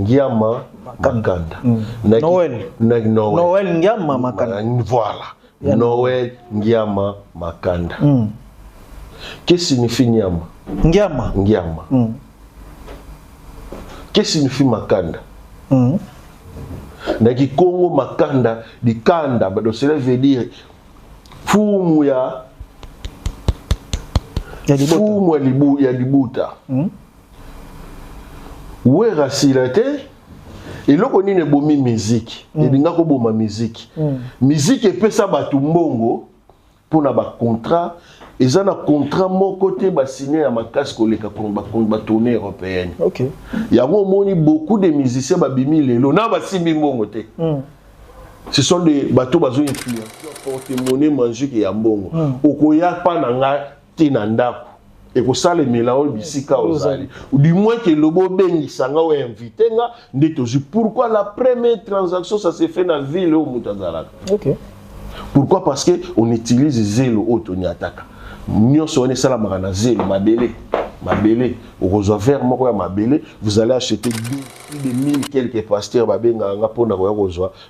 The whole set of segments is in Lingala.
Ngiama Makanda. Noël. Noël Ngiama Makanda. Voilà. Noël Ngiama Makanda. Qu'est-ce que signifie Ngiama? Ngiama. Ngiama. Qu'est-ce que signifie Makanda? Naki Congo Makanda, di Kanda, cela veut dire fumu ya libuta. Wera silate, et là on ne bomi musique, et dinga ko boma musique. Musique et pesa batu mbongo pour na ba contrat. Et ça, un contrat, mon côté, signé à ma casse collègue pour la tournée européenne. Ok. Il y a beaucoup de musiciens qui ont mis les lots. Ce sont des bateaux qui ont influencé. Porte-monnaie, manger qui est bon. Okoya pas nanga tinanda. Et que ça, les mélanges bisika ozali. Du moins que le beau bengi sanga ou invité nga. Pourquoi la première transaction ça s'est fait dans la ville au Moutazalaka? Ok. Pourquoi? Parce que on utilise zélo auto ni attaque. Nous sommes la maganazé, mabélé, au rosaire, vous allez acheter plus de 1000 quelques pasteurs,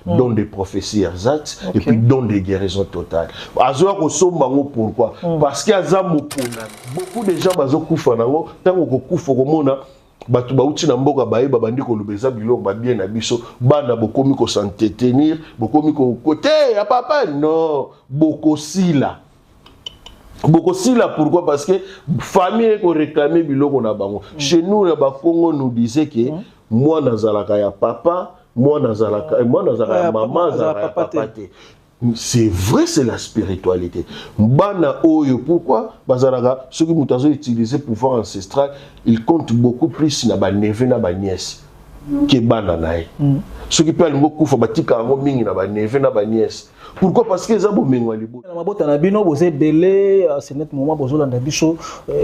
dont des prophéties ersatz et puis dont des guérisons totales. Pourquoi? Parce qu'il y a beaucoup de gens qui ont tant batu bauti na mboka baye babandi ko lubeza biloko ba bien na biso bana bokomi ko s'entretenir bokomi ko côté ya papa non bokosila pourquoi? Parce que famille ko réclamer biloko na bango. Chez nous na ba Congo nous disait que moi nazalaka ya papa, moi nazalaka ya maman, nazalaka papa. C'est vrai, c'est la spiritualité. Bana oyo, pourquoi? Bazalaka, ceux qui m'ont utilisé pouvoir ancestral, ils comptent beaucoup plus na ba neveu na ba nièce que bana nae. Ceux qui peuvent beaucoup faut batika ngo mingi na ba neveu na ba nièce. Pourquoi? Parce que les gens ont c'est net moment bozolanda biso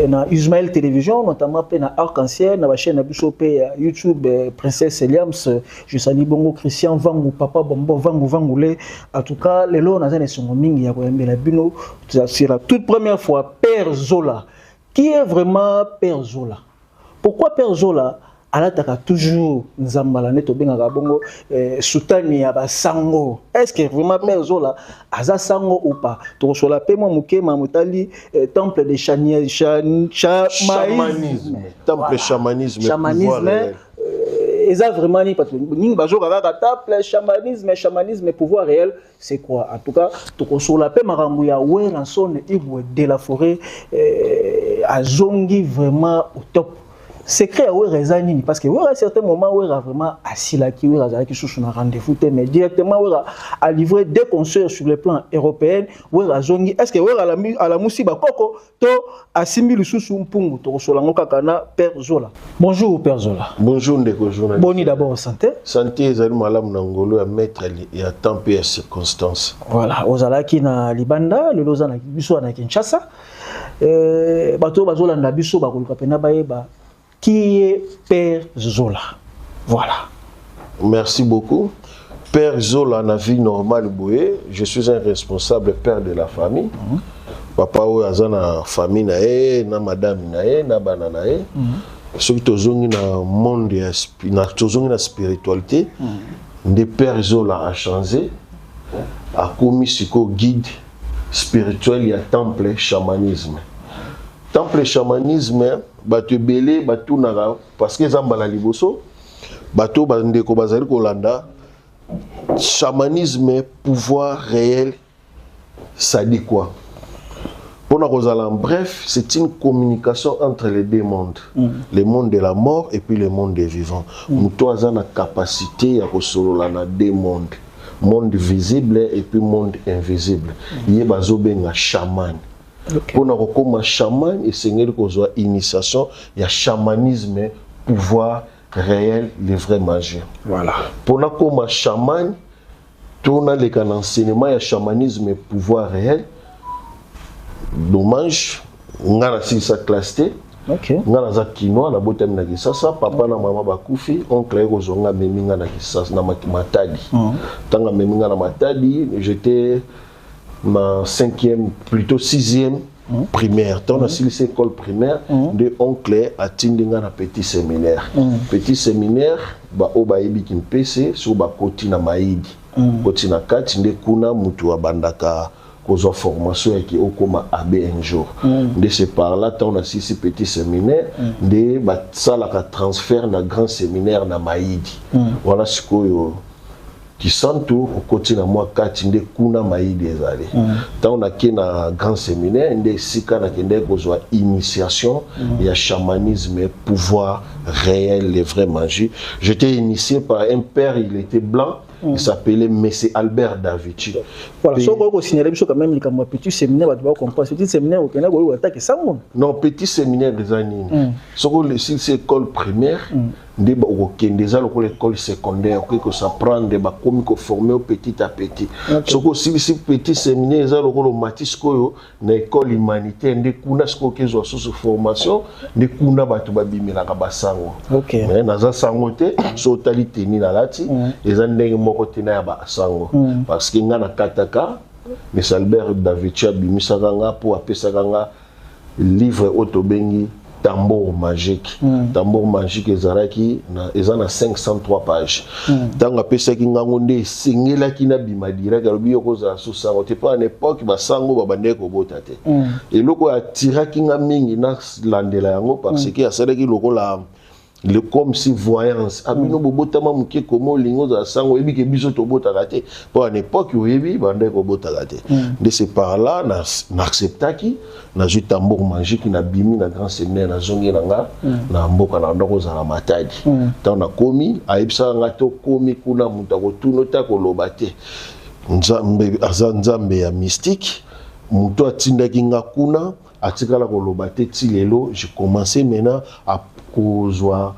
na Ismaël Télévision, notamment na Arc-en-Ciel, na chaîne na biso YouTube Princesse Eliams, je salue bongo Christian Vangu, papa Bombo Vangoulé. En tout cas, les lots na songo mingi ya koyembela bino, c'est la toute première fois Père Zola. Qui est vraiment Père Zola? Pourquoi Père Zola? Alataka toujours nzambala neto benga bongo soutani ya basango. Est-ce que vraiment Père Zola aza sango ou pas? To sola pe mo muke mamutali temple de chamanisme. Temple chamanisme. Eza vraiment ni parce que ning bazo kaka temple chamanisme pouvoir réel, c'est quoi? En tout cas, to sola pe marambu ya Weranson Ibwe de la forêt azongi vraiment au top. Secret à Wérazani, parce que à certains moments, Wéra vraiment assis là, qui Wéra qui sous un rendez-vous, mais directement Wéra a livré des conseils sur le plan européen. Wéra zongi, est-ce que Wéra à la Moussiba Koko, to assimile sous un pont, to solango kakana, Père Zola. Bonjour Père Zola. Bonjour Ndeko journaliste. Boni d'abord santé. Santé, Zalou Malam Nangolo à mettre et à temps et à circonstances. Voilà, Ozala qui na Libanda, le Lozana qui biso na Kinshasa. Bato Bazola na biso bakoluka pena baeba. Qui est Père Zola? Voilà. Merci beaucoup. Père Zola, na vie normale, je suis un responsable père de la famille. Papa ou azana famille nae, na madame nae, na bana nae. Ceux qui tozongi na monde na tozongi na spiritualité, de Père Zola a changé, a commis siko guide spirituel ya temple chamanisme. Temple chamanisme batu belé batu nara parce que zambala liboso batu bandeko bazali kolanda chamanisme pouvoir réel ça dit quoi? Pour en bref, c'est une communication entre les deux mondes, le monde de la mort et puis le monde des vivants. Nous avons la capacité à recevoir dans deux mondes, monde visible et puis monde invisible. Il y a un chaman. Pour nous comme un chaman et seigneur qu'on a initiation, il y a chamanisme, pouvoir réel, les vrais magie. Voilà. Pour nous comme un chaman, tout dans les enseignements, il y a chamanisme, pouvoir réel. Dommage, on a sa classe T. On a za kinoa na botem na kisasa, papa na mama bakufi, oncle kozonga meminga na kisasa na matadi. Tanga meminga na matadi, j'étais ma 5e, plutôt 6e primaire. Tant on a silisi école primaire, de oncle a tindinga na petit séminaire. Petit séminaire, ba oba ebi kimpese, sur ba koti na maidi. Koti na kati, de kuna mutu wa bandaka kozo formation qui au comme AB un jour. De ce par là, tant on a silisi petit séminaire, de ba salaka transfert na grand séminaire na maidi. Voilà ce que qui sont au côté de moi kati nde kuna maidi ezali tant on a qui na grand séminaire nde sika na kende kozwa initiation ya chamanisme et pouvoir réel les vrais magie. J'étais initié par un père, il était blanc. Il s'appelait Monsieur Albert Davichi. Voilà, ce qu'on signaler quand même le petit séminaire, tu vas comprendre. Petit séminaire, au Kenya, on va attaquer ça. Non, petit séminaire des années. Ce qu'on le c'est école primaire, des déjà l'école secondaire, que ça prend des comme qu'on former petit à petit. Ce qu'on c'est petit séminaire, ça le matis koyo na école humanitaire, des kuna ce qu'on soit sous formation, des kuna batu babimi la kabasango. Ok. Mais na za sangote, totalité ni na lati, les années côté na ba sango parce que nga na kataka mais Albert Davichi bimisaka nga pour apesaka nga livre autobengi tambour magique tambour magique ezalaki na ezana 503 pages tanga apesaki nga ngonde singelaki na bima direct alobi yokoza so sango te pas à l'époque ba sango ba bande ko botate et loko atiraki nga mingi na landela yango parce que asalaki lokola le comme si voyance abino bobotama muke komo lingo za sango ebi ke biso to botaka te pour à l'époque oyebi bande ko botaka te de ce par là na acceptaki na ju tambour magique na bimi na grand séminaire na zongi nga na mboka na ndoko za na matadi tant na komi aibsa nga to komi kuna mutako tuno ta ko lobate nzambe azanzambe ya mystique muto atindaki nga kuna atikala ko lobate ti lelo j'ai commencé maintenant à kozwa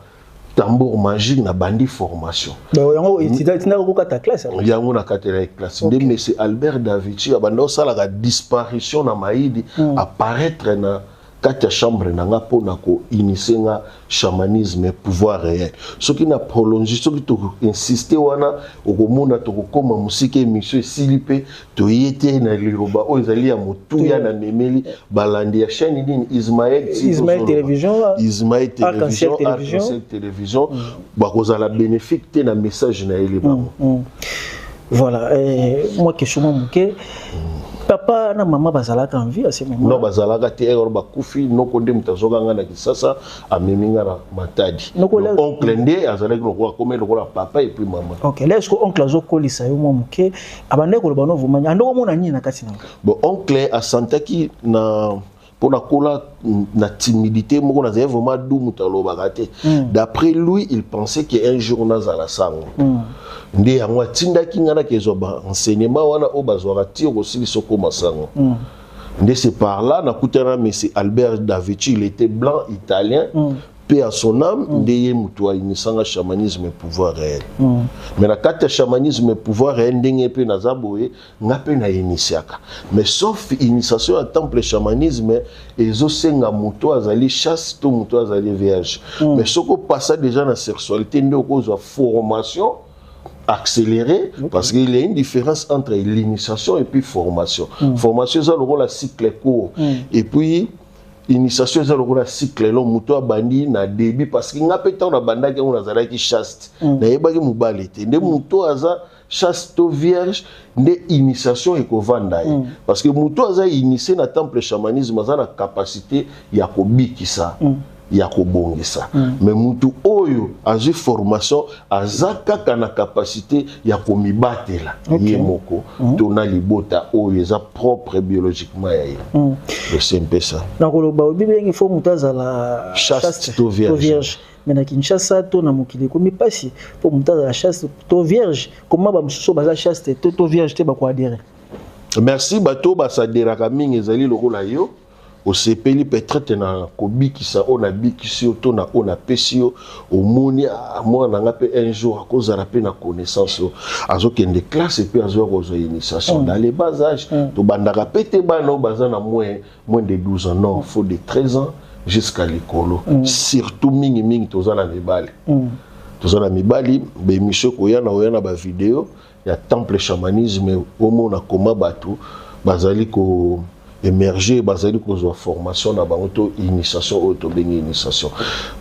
tambour magique na bandi formation. Yango itina ko kata classe. Yango na katela classe. De monsieur Albert Davichi abando sala la disparition na maidi apparaître na kata chambre na nga po na ko initier nga chamanisme pouvoir réel. Ce qui n'a prolongé, ce qui to insister wana okomona to kokoma musike émission silipe to yete na liroba o ezali ya motuya na memeli balandi ya chaîne din Ismaël télévision Arc-en-Ciel télévision ba kozala bénéfique te na message na eleba. Voilà, moi question moke papa na maman bazalaka en vie à ce moment. Non bazalaka te ero ba kufi noko de mutazoka nga na kisasa ameminga na matadi. Oncle nde azalaki lokola comme lokola papa et puis maman. OK, là est-ce que oncle azo kolisa yo moke abande ko loba no vumanya ando mona nyi na kati na. Bon oncle asantaki na pour la cola na timidité moko na zé vraiment dou mutaloba kate. D'après lui, il pensait qu'un jour na za la sango. Nde yango atindaki ngana kezo ba enseignement wana o bazwaka ti osili soko masango. Nde c'est par là na kutana monsieur Albert Davichi, il était blanc italien. Paix à son âme, ndeye mutu inisanga chamanisme pouvoir réel. Mais la carte chamanisme pouvoir réel ndenge pe na zaboye nga pe na initiaka. Mais sauf initiation à temple chamanisme ezo senga mutu azali chaste to mutu azali vierge. Mais soko passa déjà na sexualité ndo kozwa formation accéléré parce qu'il y a une différence entre l'initiation et puis formation. Formation c'est le rôle à cycle court et puis initiation c'est le rôle à cycle long muto bandi na début parce qu'il n'a pas tant na banda que on a zalaki chaste na yebaki mubalite nde muto aza chaste vierge nde initiation ekovanda parce que muto aza initié na temple chamanisme aza na capacité ya kobikisa ya kobongisa mais mutu oyo azu formation azaka na capacité ya komibatela ye moko tona libota oyo eza propre biologiquement ya ye c'est un peu ça na koloba bible il faut mutu azala chaste to vierge mais na Kinshasa to na mokili komi pasi pour mutu azala chaste to vierge comment ba mususu baza chaste to vierge te ba ko adhérer. Merci bato basaderaka mingi ezali lokola yo au CPL peut-être na kobikisa on a bikisi to na on a pesio au moni à moi na ngape un jour à cause de la connaissance azo kende classe et puis azo kozo initiation dans les bas âges to bandaka pété bano bazana moins de 12 ans non faut de 13 ans jusqu'à l'école surtout mingi tozana mibali tozana mibali be misho koyana oyana ba vidéo ya temple chamanisme au mona koma batu bazali ko émerger bazali kozwa formation na bango to initiation auto bengi initiation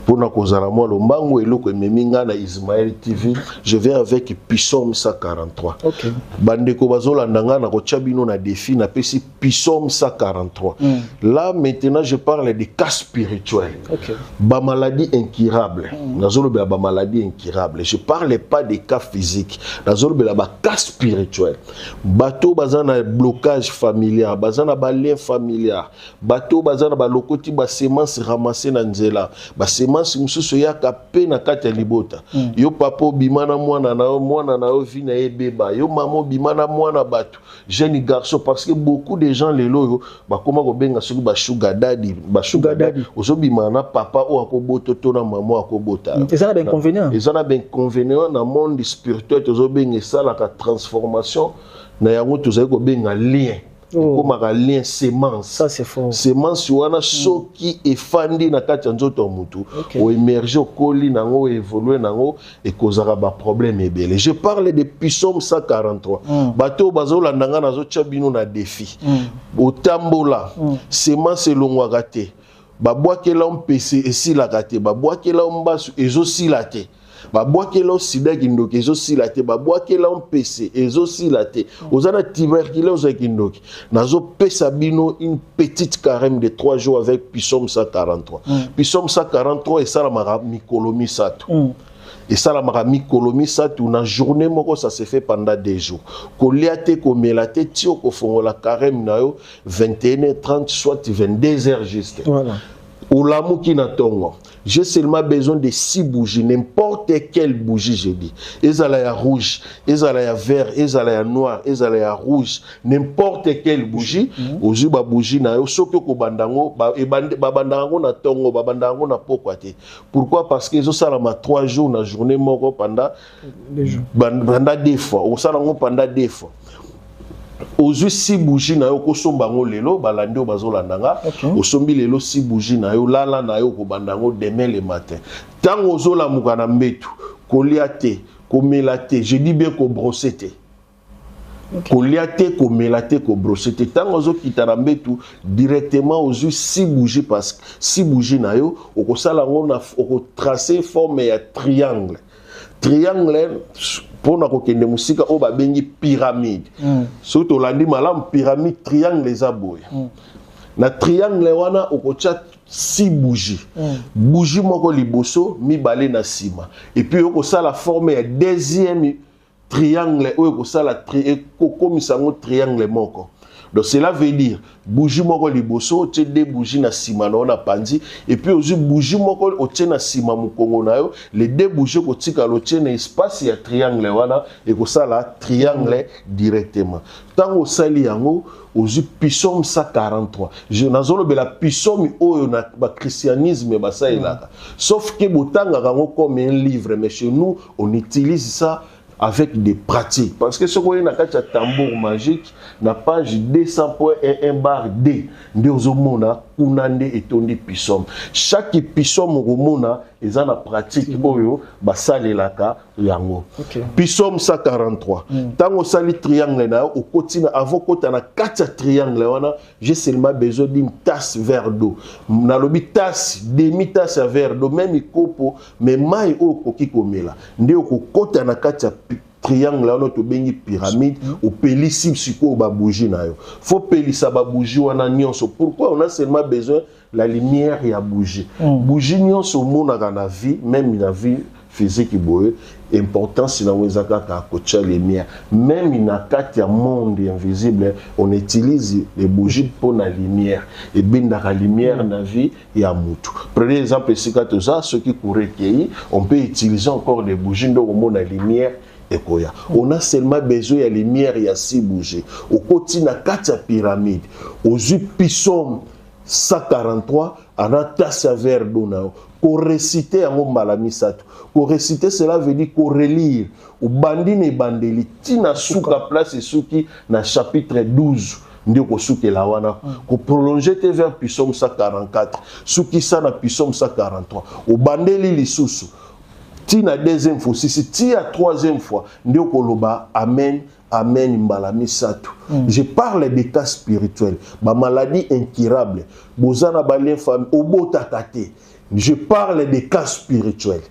pona kozala moi lombango eloko ememinga na Ismaël TV je vais avec Psaume 143 OK bandeko bazolanda nga na kotia bino na défi na pesi Psaume 143 là maintenant je parle des cas spirituels OK ba maladie incurable nazolobela ba maladie incurable je parle pas des cas physiques nazolobela ba cas spirituels bato bazana blocage familial bazana ba lien familial bato bazana ba lokoti ba semence ramasser na nzela ba semence mususu ya kapé na kati ya libota yo papa bimana mwana na yo vi na ebeba yo maman bimana mwana bato jeune garçon parce que beaucoup de gens les loyo ba koma ko benga soki ba sugar daddy ozo bimana papa o akoboto to na maman akobota ça na ben inconvénient na monde spirituel ozo benga ça la transformation na yango tozali ko benga lien comme un lien sémence. Ça c'est fort. Sémence wana soki efandi na kati nzoto mutu o émerger o koli nango évoluer nango et causera ba problème ebele. Je parle de Psaume 143. Bato bazola ndanga nazo tchabino na défi. O tambola sémence elongwaka te. Babwakela mpese esilaka te. Babwakela mbasu ezosila te. Babwakela sida kindoki ezosila te babwakela mpese ezosila te ozana tuberculose kindoki nazo pesa bino une petite carême de 3 jours avec Psaume 143 Psaume 143 et ça la mara mikolomi sato et ça la mara mikolomi sato na journée moko ça se fait pendant 2 jours koliate komelate tio ko fongola carême na yo 21h30 soit 22h juste voilà Olamu qui n'attend. J'ai seulement besoin de 6 bougies, n'importe quelle bougie, je dis. Ezalaya rouge, ezalaya vert, ezalaya noir, ezalaya rouge, n'importe quelle bougie. Ozu ba bougie na yo soko ko bandango, ba bandango na tongo, ba bandango na pokwate. Pourquoi? Parce que ça la ma 3 jours na journée moko pendant 2 fois. Au salango pendant 2 fois. Ozu 6 bougies na yo ko sombango lelo balandi o bazolandanga osombi lelo 6 bougies na yo lala na yo ko bandango demain le matin tango ozola mukana mbetu koliate ko melate je dis bien ko brossete koliate ko melate ko brossete tango ozo kitana mbetu directement ozu 6 bougies parce que 6 bougies na yo oko sala ngona oko tracer forme ya triangle pour na kokende musika o babengi pyramide surtout landi malam pyramide triangle les aboy na triangle wana okocha 6 bougies bougie moko liboso mibale na sima et puis okosala forme ya deuxième triangle o okosala kokomisango triangle moko. Donc cela veut dire bougie moko liboso tie 2 bougies na sima na ona panzi et puis ozu bougie moko otie na sima mukongo na yo les 2 bougies ko tika lo tie na espace ya triangle wana et ko sala triangle directement. Tango sali yango ozu Psaume 143. Je nazolo be la Psaume oyo na ba christianisme ba sailaka. Sauf que botanga rango comme un livre mais chez nous on utilise ça avec des pratiques. Parce que ce qu'on a un tambour magique, na page 200.1 bar D, Ndeozomona, Kunande et Tondi Psaume. Chaque Psaume Romona, ils ont la pratique, Oyo, Basale Laka, Yango. Psaume 143. Tango sali triangle na, au quotidien, avant qu'on a 4 triangles, j'ai seulement besoin d'une tasse verre d'eau. Na lobi tasse, demi-tasse à verre d'eau, même copo, mais maï o koki komela. Ndeo kokota na 4 triangle là to bengi pyramide au pelisi siko ba bougie na yo faut pelisa ba bougie wana nyonso. Pourquoi on a seulement besoin la lumière ya bougie bougie nyonso mona na vie même na vie physique boye importance na wezaka ka kocha lumière même na kati ya monde invisible on utilise les bougies pour la lumière et binda la lumière na vie ya mutu. Prenez exemple sika to ça ceux qui couraient on peut utiliser encore des bougies donc mona lumière. On a seulement besoin de lumière et 6 bougies. Au côté na 4 pyramide. Au Psaume 143, on a tasse à verre d'eau. Pour réciter en malamisato. Pour réciter, cela veut dire qu'on relire. Au bandine bandeli. Tina souka place et souki na chapitre 12. Ndeko souke la wana. Ko prolonger te vers Psaume 144. Souki sa na Psaume 143. Au bandeli lisusu. Si la 2e fois, si la 3e fois, nous koloba amen, amen mbalami sato. Je parle des cas spirituels, ma maladie incurable, bozana balien famille obo tatate. Je parle des cas spirituels,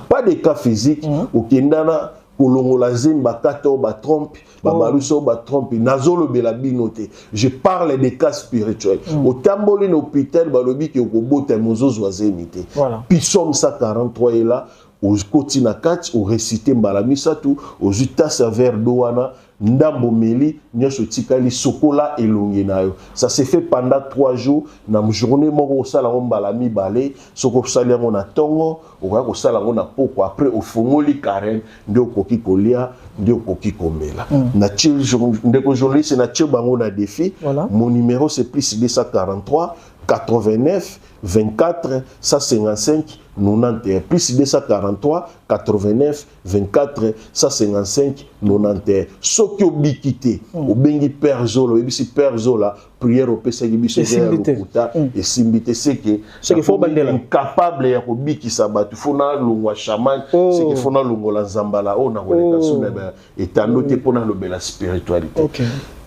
pas des cas physiques. Okendana kolongola zemba kato ba trompe, ba baluso ba trompe, nazolo belabinote. Je parle des cas spirituels. Au tamboli no hôpital balobi ki okobota mozozo azenité. Psaume 143 est là. Au kotina kati, au récité mbalami satou, aux uta saver douana, ndambo meli, nyosho tikali sokola elongi na yo. Ça s'est fait pendant 3 jours. Na journée moko sala mbalami balé, soko salia mona tongo, au sala mona poko après au fongoli carême, ndio koki kolia, ndio koki komela. Na tchil ndeko journaliste na tchil bango na défi. Mon numéro c'est plus 243 89 24 155 91 plus 243 89 24 155 91. Soki obikité obengi Père Zola, ebisi Père Zola prière au pesa biso vers le kuta et simbité c'est que faut bandela incapable ya kobikisa batu fona longwa chaman c'est que fona longola zambala ona koleka sona etanote pona lobela spiritualité.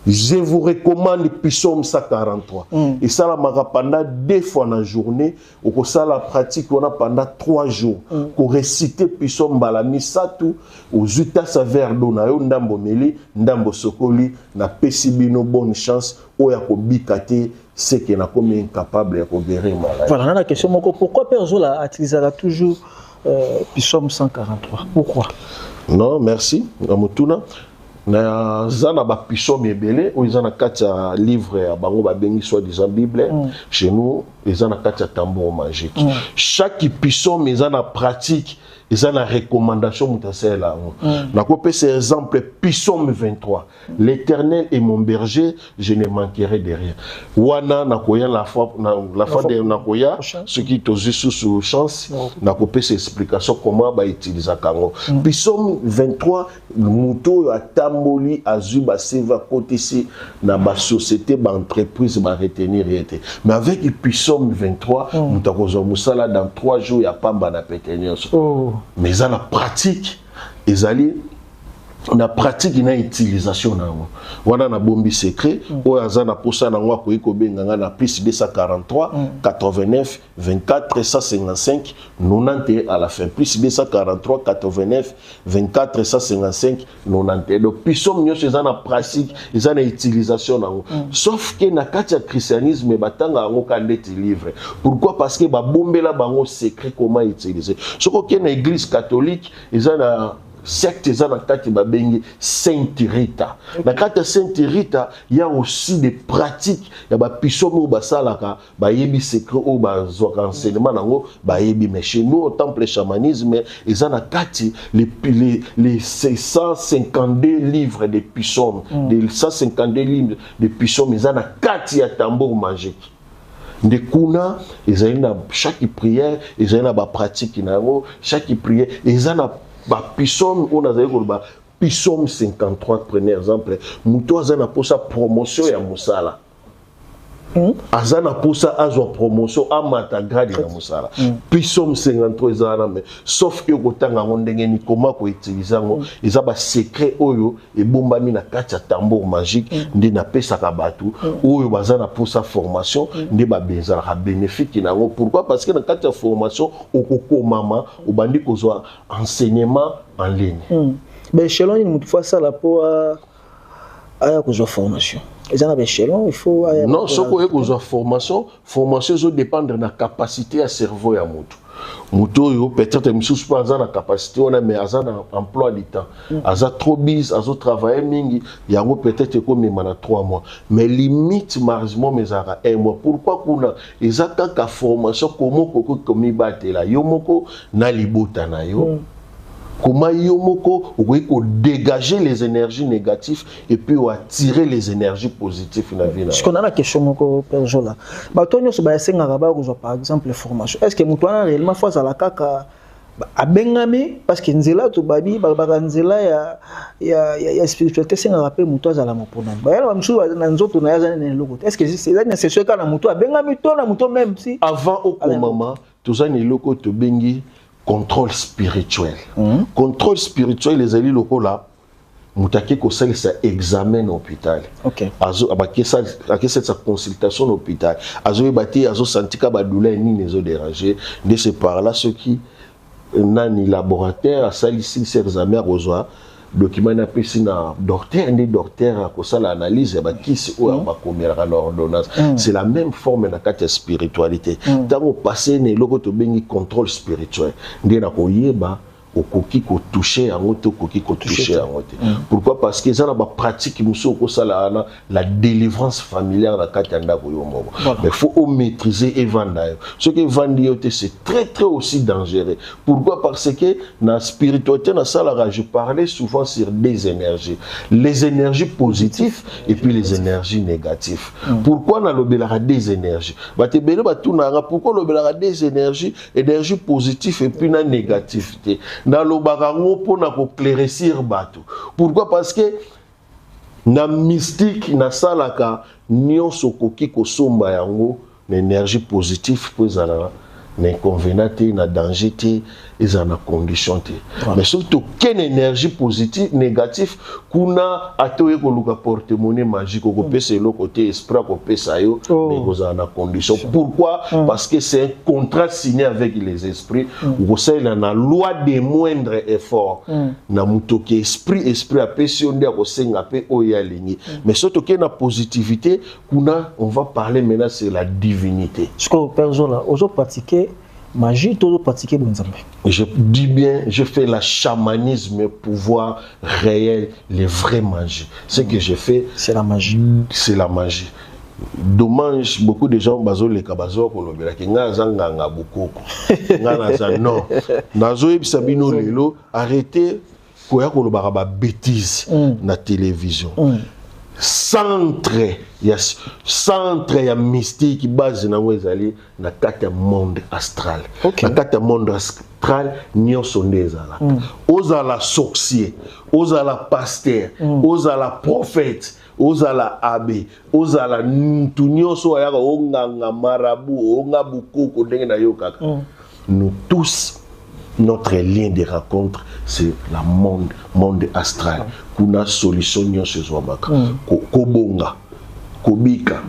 Je vous recommande Psaume 143. Et ça, la pendant 2 fois dans la journée, ou ça la pratique on a pendant 3 jours. Pour réciter Psaume balami satou, aux uta saver donayo ndambo meli, ndambo sokoli, na pesibino bonne chance, ou ya kobikate, c'est qu'il n'a comme incapable de guérir malade. Voilà, la question, pourquoi Père Zola utilisera toujours Psaume 143? Pourquoi? Non, merci. Amutuna. Na zana ba psaume ebele o izana katia livre ya bango ba bengi soit disant Bible chez nous izana katia tambour magique. Chaque psaume izana pratique, izana recommandation mutasela. Na kopé c'est exemple psaume 23. L'Éternel est mon berger, je ne manquerai de rien. Wana nakoya la fois de nakoya ce qui tozu sous chance na kopé c'est explication comment ba utiliser kango. Psaume 23 muto ya tamboli azuba seva côté ci na ba société ba entreprise ba retenir été. Mais avec le psaume 23 mutakozo musala dans 3 jours ya pamba na pétenir. Mais ça la pratique ezali na pratique na utilisation nango wana na bombi secret o azana posa na ngwa ko ikobenga na plus 243 89 24 155 91 à la fin plus 243 89 24 155 91. Donc psaume nyo c'est na pratique ils na utilisation nango sauf que na kati ya christianisme batanga ngo kandeti livre. Pourquoi? Parce que ba bombela bango secret comment utiliser. Soko ke na église catholique ils na secte za na kati babengi Sainte Rita. Na kati Sainte Rita, il y a aussi des pratiques ya ba psaume ou basalaka ba yebi secret ou ba zo renseignement nango ba yebi. Mais chez nous au temple chamanisme ils na kati les 652 livres de psaumes, les 152 livres de psaumes ils na kati ya tambour magique. De kuna ils na chaque prière ils na ba pratique nango chaque prière ils na ba psaume on a ba psaume 53 prenez exemple muto azana pour sa promotion ya musala azana pour ça azwa promotion amata grade ya musala psaume 53 ezana mais sauf que kotanga ndenge ni comment ko utiliser ngo eza ba secret oyo ebombami na kati ya tambour magique ndi na pesa ka batu oyo bazana pour sa formation ndi ba bezala ka bénéfique nango. Pourquoi? Parce que na kati ya formation okoko mama obandi kozwa enseignement en ligne. Ben chelon ni mutu fa ça la po aya kozwa formation. Il faut non, ce qu'on est aux formations ça dépend de la capacité à cerveau ya mutu. Mutu peut-être monsieur pas la capacité on a mais azana emploi du temps. Aza trop bis, azo travailler mingi, yango peut-être comme même 3 mois. Mais limite malheureusement mais ara 1 mois. Pourquoi kuna ezaka ka formation comment koko komi batela yo moko na libota na yo. Comment yomoko ou dégager les énergies négatives et puis attirer les énergies positives dans la vie. Parce qu'on a la question moko Père Zola. Batonyo so ba senga ba ko par exemple formation. Est-ce que mutwana réellement fois à la kaka abengami parce que nzela to babi ba nzela ya spiritualité senga rapé muto za la mopona. Ba yala msu na nzoto na yaza ne loko. Est-ce que c'est nécessaire kana muto abengami to na muto même si avant au mama to za ne loko to bengi contrôle spirituel. Contrôle spirituel les alliés locaux là mutake ko ça examen hôpital. OK. Azo abaki ça sa consultation hôpital. Azo bati azo sentika ba douleur ni nezo déranger. De ce par là ceux qui nani laboratoire a sali ces examens reçoit document na pesi na docteur ndi docteur ko sala analyse ba kisi ou ba komera l'ordonnance. C'est la même forme na kati spiritualité. Tango passer ne loko to bengi contrôle spirituel. Ndi na ko yeba okoki ko toucher en auto koki ko toucher en auto. Pourquoi? Parce que ça na ba pratique muso ko sala la délivrance familiale na kati anda ko yomo. Mais faut maîtriser et vendre. Ce que vendre c'est très aussi dangereux. Pourquoi? Parce que na spiritualité na sala je parlais souvent sur des énergies. Les énergies positives et puis les énergies négatives. Pourquoi na lobelaka des énergies? Ba te bele ba tunanga pourquoi lobelaka des énergies positives et puis na négativité. Dans le barango pour na éclaircir bateau. Pourquoi? Parce que na mystique na salaka nyonso koki ko somba yango na énergie positive pour zala na inconvénient na danger te ils en a condition te. Mais surtout quelle énergie positive négative kuna atoye ko luka porte-monnaie magique ko pesa le côté esprit ko pesa yo mais vous en a condition. Pourquoi? Parce que c'est un contrat signé avec les esprits. Vous savez la loi des moindres efforts. Na mutoke esprit a pesa on dia ko senga pe oya ligné. Mais surtout que na positivité kuna on va parler maintenant sur la divinité. Ce que personne là ozo pratiquer magie, tout pratiquer bonzambe. Je dis bien, je fais la chamanisme pour voir réel, les vrais magies. Ce que je fais, c'est la magie. C'est la magie. Dommage, beaucoup de gens bazo le kabazo ko lobela ki nga zanga nga bukoko. Nga na za non. Nazo yebisa bino lelo arrêtez ko ya ko lobaka ba bêtise na télévision. Centre ya mystique base na ezali na kati monde astral. Na kati monde astral nyonso ndezala. Ozala sorcier, ozala pasteur, ozala prophète, ozala abbé, ozala mutu nyonso ayaka onganga marabu, onga bukoko ndenge na yo kaka. Nous tous notre lien de rencontre c'est la monde astral. Kuna solution nyonso zwamaka. Kobonga, kobika,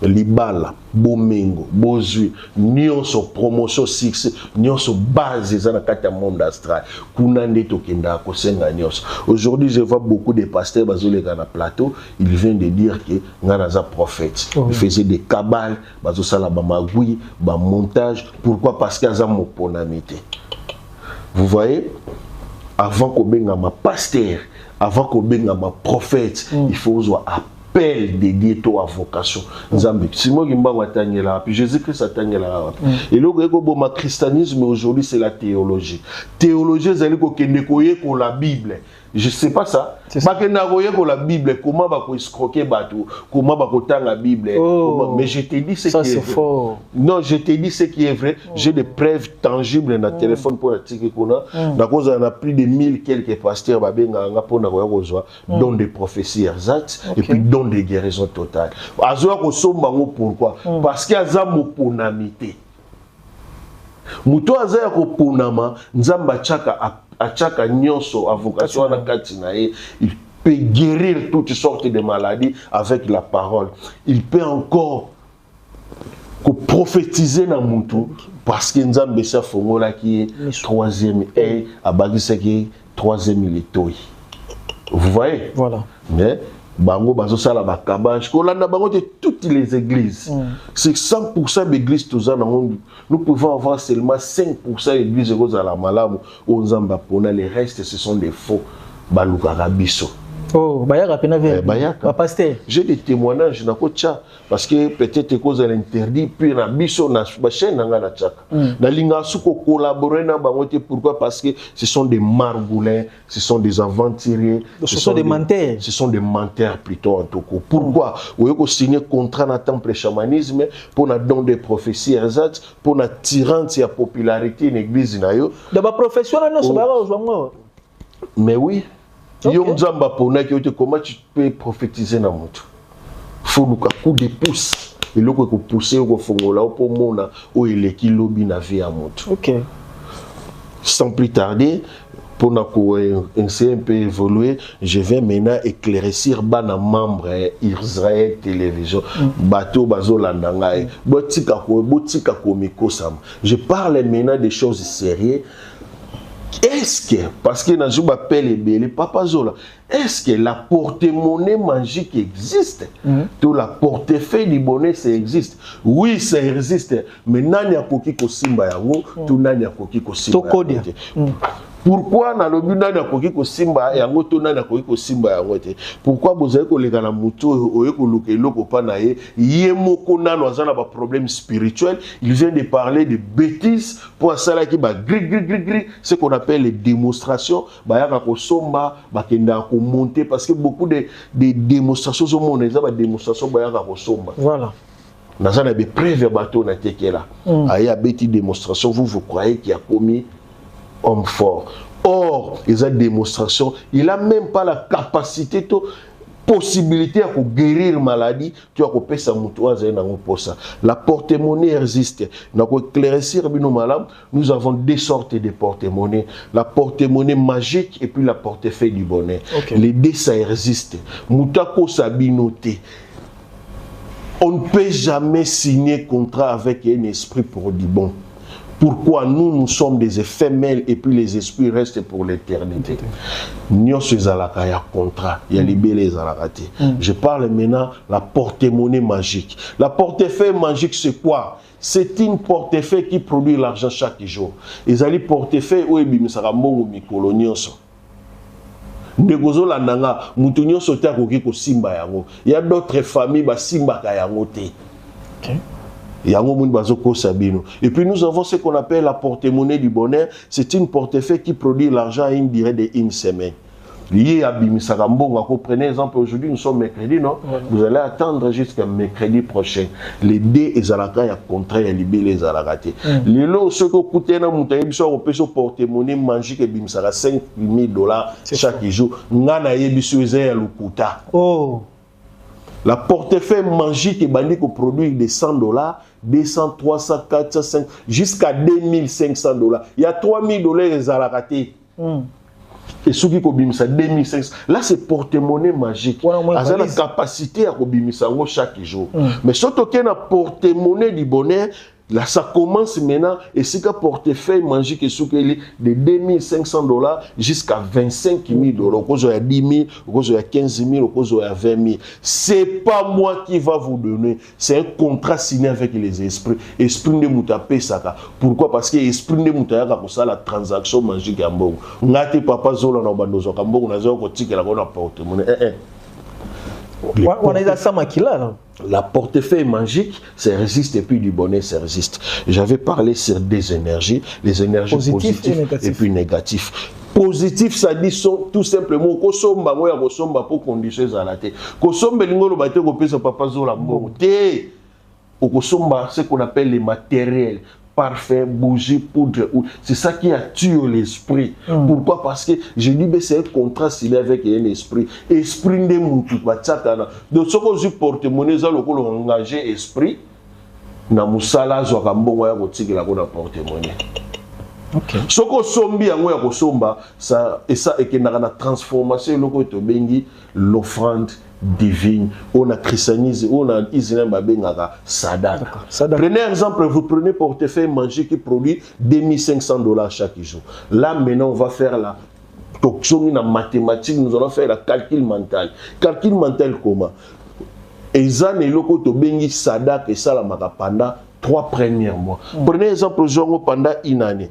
libala, bomengo, bozui, nyonso promotion succès, nyonso base za na kati ya monde astral. Kuna ndeto kenda ko senga nyonso. Aujourd'hui, je vois beaucoup de pasteurs bazoleka na plateau, ils viennent de dire que ngana za prophète. Ils faisaient des cabales, bazosala ba magui, ba montage. Pourquoi? Parce qu'il y a moponamité. Vous voyez, avant qu'on benga ma pasteur, avant qu'on benga ma prophète, il faut avoir appel dédié à vocation. Nzambe, si moi qui m'a watangela, puis Jésus-Christ a tangela. Et le ma christianisme aujourd'hui c'est la théologie. Théologie, c'est que la Bible. Je sais pas ça. Pas que la Bible, comment va escroquer bateau, comment va tanga la Bible. Mais je te dis ce qui est vrai. Fort. Non, je te dis ce qui est vrai. J'ai des preuves tangibles dans le téléphone pour dire qu'on a. D'accord, on a plus de 1000 quelques pasteurs dont des prophéties exactes et puis dont des guérisons totales. Pourquoi? Parce qu'il y a une ponamité. Muto azaya ko ponama nzamba chaka nyonso a vocation na kati na ye, il peut guérir toutes sortes de maladies avec la parole. Il peut encore prophétiser na mutu parce que nzambe sa fongola qui est troisième et abagisa qui troisième letoi. Vous voyez? Voilà. Mais bango bazo sala ba kabage kolanda bango de toutes les églises. C'est 100% d'églises tous en monde. Nous pouvons avoir seulement 5% d'églises à la malamu aux Nzamba pona, les restes ce sont des faux baluka rabiso. Oh, bayaka pena ve. Bayaka. Pasteur. J'ai des témoignages na kocha parce que peut-être cause l'interdit puis na biso na chaîne na ngana chaka. Na linga suko collaborer na bangote pourquoi? Parce que ce sont des margoulins, ce sont des aventuriers, ce sont des menteurs. Ce sont des menteurs plutôt en tout cas. Pourquoi? Vous avez signé contrat na temple chamanisme pour na don des prophéties exactes, pour na tirante ya popularité en église na yo. De ba professionnel non so ba ozwango. Mais oui. Comment tu peux prophétiser dans mon tout? Il faut un coup de pouce. Il faut pousser au fond là pour mon ou il est qui lobby na vie à mon tout. OK. Sans plus tarder, pour un peu évoluer, je vais maintenant éclaircir bana membre Israël Télévision. Bateau bazolandangai. Botika komiko sam. Je parle maintenant des choses sérieuses. Est-ce que, parce que je m'appelle les Papa Zola, est-ce que la porte-monnaie magique existe? Tout la portefeuille du bonnet, ça existe. Oui, ça existe. Mais nani a koki ko simba yango, tout nani a koki ko simba yango. Pourquoi na lobi nani a koki ko simba yango, tout nani a koki ko simba yango? Pourquoi vous avez koleka na mutu oye ko luke loko pa na ye, ye moko nano azana ba problème spirituel, il vient de parler de bêtises pour ça qui ba gri, ce qu'on appelle les démonstrations, ba yaka ko somba, ba kenda ko monter parce que beaucoup de démonstrations au monde, ils ont des démonstrations ba yaka ko somba. Voilà. Dans un des preuves bateau na tekela. Aya bêti démonstration, vous croyez qu'il a commis homme fort. Or, ils ont des démonstrations, il n'a même pas la capacité, possibilité de guérir maladie, tu as coupé sa moutoise et ça. La porte-monnaie existe. Nous avons deux sortes de porte-monnaie. La porte-monnaie magique et puis la portefeuille du bonnet. Okay. Les deux, ça existe. Moutako sabinoté. On ne peut jamais signer contrat avec un esprit pour du bon. Pourquoi nous sommes des éphémères et puis les esprits restent pour l'éternité. Nous sommes contrat, il y a les belles ratés. Je parle maintenant de la porte-monnaie magique. La portefeuille magique, c'est quoi? C'est une portefeuille qui produit l'argent chaque jour. Ils allaient portefeuille où ils sont il y a d'autres familles qui simba kayangote. Et puis nous avons ce qu'on appelle la porte-monnaie du bonheur. C'est une portefeuille qui produit l'argent à une durée de une semaine. Lié à Bimisarambo, prenez exemple, aujourd'hui nous sommes mercredi, non? Vous allez attendre jusqu'à mercredi prochain. Les deux, ils allaient à contrat, ils les allaient. Les lots, ceux qui coûtent un montagne, ils sont au porte-monnaie magique et Bimisara $5,000 chaque jour. Nana Yebisuze à l'Ukuta. Oh! La portefeuille magique est bandit qu'on produit des $100, 200, 300, 400, 500, jusqu'à $2,500. Il y a $3,000 les alacatés. Et ceux qui ont 2500. Là, c'est porte-monnaie magique. Ils ont la capacité à obimisa chaque jour. Mais surtout qu'il y a une porte-monnaie du bonheur, là, ça commence maintenant. Et c'est qu'un portefeuille magique de $2,500 jusqu'à $25,000. Au cause de 10 000, au cause de 15 000, au cause de 20 000. Ce n'est pas moi qui va vous donner. C'est un contrat signé avec les esprits. Esprit de Moutapé Saka. Pourquoi? Parce que l'esprit de Moutapé pour ça la transaction magique à Mbongo. Ngati papa Zola na bandozo Mbongo na zo ko tikela ko na porte-monnaie. On est dans ça maquilla. La portefeuille magique, ça résiste et puis du bonheur, ça résiste. J'avais parlé sur des énergies, les énergies positives et puis négatives. Positif, ça dit tout simplement kosomba moya kosomba pour conditions à la tête. Kosomba lingolo bate ko pesa papa Zola Mbongo. Té okosomba ce qu'on appelle les matériels. Parfum, bougie, poudre. C'est ça qui a tué l'esprit. Pourquoi? Parce que je dis que c'est un contrat signé avec un esprit. Esprit de moutou. Donc, ce que je porte-monnaie, c'est engagé esprit. Na musala zoka mbongo ya kotikela ko na porte-monnaie. OK. Ce que sombi yango ya kosomba, ça et ça et que na transformation loko to bengi l'offrande divine, on a christianisé, on a israël babengaka sadak. Prenez exemple, vous prenez portefeuille magique qui produit $2,500 chaque jour. Là maintenant on va faire la mathématique, nous allons faire la calcul mental. Calcul mental comment? Ezan et loko to bengi sadak et ça la maka pendant 3 premiers mois. Prenez exemple pendant une année.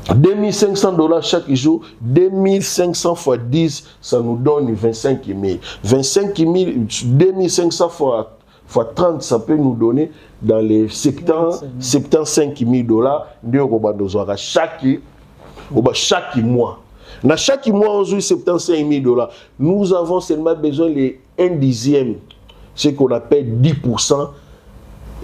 $2,500 chaque jour, 2,500 fois 10, ça nous donne 25 000. 25 000, 2,500 fois 30, ça peut nous donner dans les 75 $. Chaque mois. Dans chaque mois, on joue 75 000 $. Nous avons seulement besoin de 1 dixième, ce qu'on appelle 10%.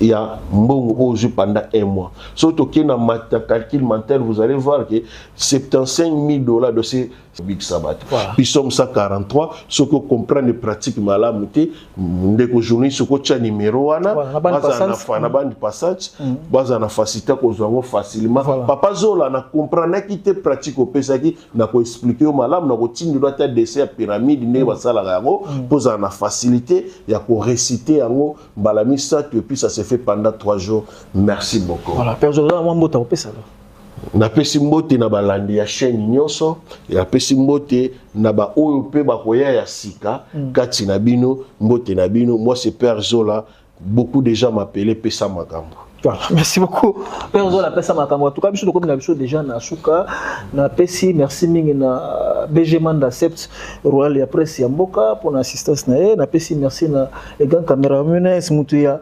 il y a mbongo pendant un mois. Surtout qu'il y a un calcul mental, vous allez voir que 75 000 $ de ces Big Sabbath. Puis sommes 143, ce que comprend les pratiques malamuté, ndeko journée ce que tu as numéro ana, na bande passage, baza na facilité ko zongo facilement. Papa Zola na comprendre qui te pratique au pesaki na ko expliquer au malam na ko tindi doit être dessin pyramide ne basala yango, posa na facilité ya ko réciter yango balami ça et puis ça se fait pendant 3 jours. Merci beaucoup. Voilà, Père Zola moi mbota au pesala. Na pesi mbote na balandi ya chaîne nyonso ya pesi mbote na ba oyo pe ba koya ya sika kati na bino mbote na bino. Moi c'est Père Zola, beaucoup de gens m'appelaient Pesa Makambo. Voilà, merci beaucoup Père Zola Pesa Makambo. En tout cas biso comme na biso déjà na suka na pesi merci mingi na BG Manda Accept Royal ya presse ya mboka pour l'assistance na pesi merci na les grands caméramans mutu ya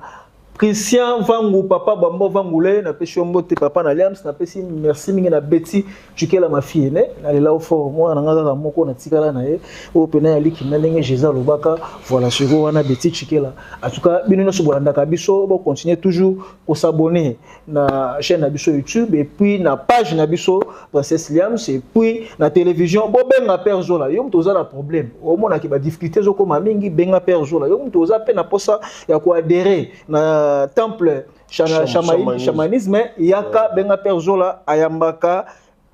Christian Vangu papa Bambo Vangule na pesi mbote papa na Liams na pesi merci mingi na Betty Chikela ma fille ne na lela au fort moi na ngaka moko na tikala na ye o pena ya liki na ndenge Jésus Lobaka. Voilà siko wana Betty Chikela. En tout cas bino so bolanda ka biso bo continuer toujours pour s'abonner na chaîne na biso YouTube et puis na page na biso Princesse Liams et puis na télévision bo benga Père Zola yo mto za la problème o mona ki ba difficulté zo koma mingi benga Père Zola yo mto za pe na posa ya ko adhérer na temple chamanisme yaka benga Père Zola ayambaka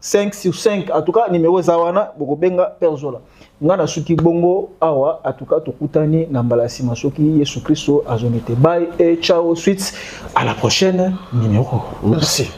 5 sur 5 en tout cas numéro zawana boko benga Père Zola ngana suki bongo awa en tout cas tokutani na mbalasi masoki Yesu Kristo azonete bye et ciao suite à la prochaine numéro. Merci.